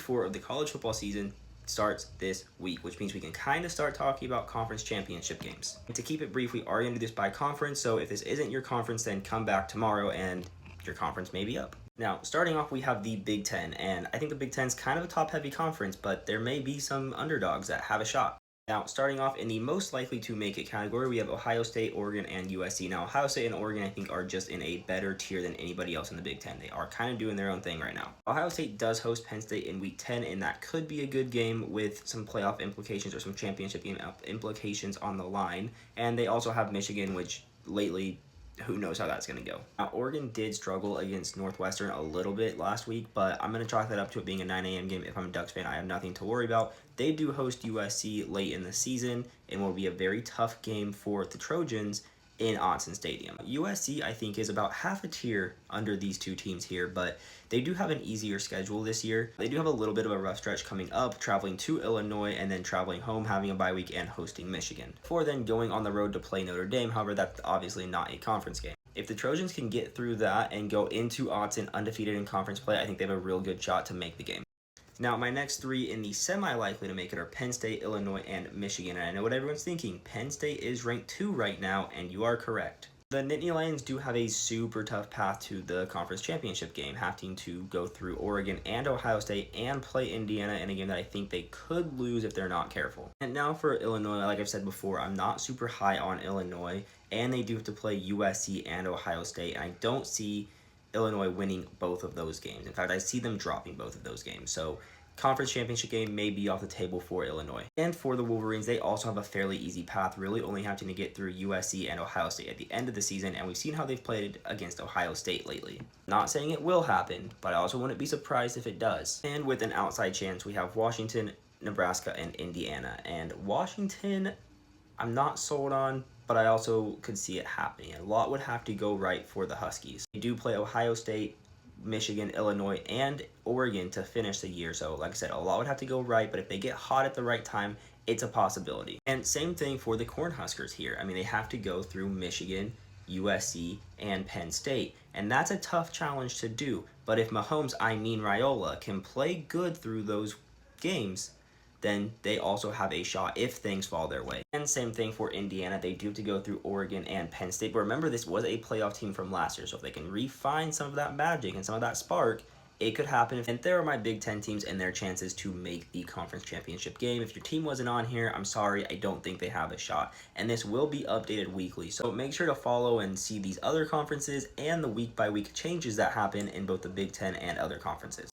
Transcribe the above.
week 4 of the college football season starts this week, which means we can kind of start talking about conference championship games. And to keep it brief, we are going to do this by conference, so if this isn't your conference, then come back tomorrow and your conference may be up. Now, starting off, we have the Big Ten, and I think the Big Ten is kind of a top-heavy conference, but there may be some underdogs that have a shot. Now, starting off in the most likely to make it category, we have Ohio State, Oregon, and USC. Now, Ohio State and Oregon, I think, are just in a better tier than anybody else in the Big Ten. They are kind of doing their own thing right now. Ohio State does host Penn State in Week 10, and that could be a good game with some playoff implications or some championship game implications on the line. And they also have Michigan, which lately, who knows how that's going to go. Now, Oregon did struggle against Northwestern a little bit last week, but I'm going to chalk that up to it being a 9 a.m. game. If I'm a Ducks fan, I have nothing to worry about. They do host USC late in the season and will be a very tough game for the Trojans in Autzen Stadium. USC, I think, is about half a tier under these two teams here, but they do have an easier schedule this year. They do have a little bit of a rough stretch coming up, traveling to Illinois and then traveling home, having a bye week and hosting Michigan, before then going on the road to play Notre Dame. However, that's obviously not a conference game. If the Trojans can get through that and go into Autzen undefeated in conference play, I think they have a real good shot to make the game. Now, my next three in the semi-likely to make it are Penn State, Illinois, and Michigan. And I know what everyone's thinking. Penn State is ranked 2 right now, and you are correct. The Nittany Lions do have a super tough path to the conference championship game, having to go through Oregon and Ohio State and play Indiana in a game that I think they could lose if they're not careful. And now for Illinois, like I've said before, I'm not super high on Illinois, and they do have to play USC and Ohio State, and I don't see Illinois winning both of those games. In fact, I see them dropping both of those games. So conference championship game may be off the table for Illinois. And for the Wolverines, they also have a fairly easy path, really only having to get through USC and Ohio State at the end of the season, and we've seen how they've played against Ohio State lately. Not saying it will happen, but I also wouldn't be surprised if it does. And with an outside chance, we have Washington, Nebraska, and Indiana. And Washington, I'm not sold on, but I also could see it happening. A lot would have to go right for the Huskies. They do play Ohio State, Michigan, Illinois, and Oregon to finish the year. So like I said, a lot would have to go right, but if they get hot at the right time, it's a possibility. And same thing for the Cornhuskers here. I mean, they have to go through Michigan, USC, and Penn State. And that's a tough challenge to do. But if Mahomes, Raiola, can play good through those games, then they also have a shot if things fall their way. And same thing for Indiana. They do have to go through Oregon and Penn State. But remember, this was a playoff team from last year. So if they can refine some of that magic and some of that spark, it could happen. And there are my Big Ten teams and their chances to make the conference championship game. If your team wasn't on here, I'm sorry, I don't think they have a shot. And this will be updated weekly. So make sure to follow and see these other conferences and the week-by-week changes that happen in both the Big Ten and other conferences.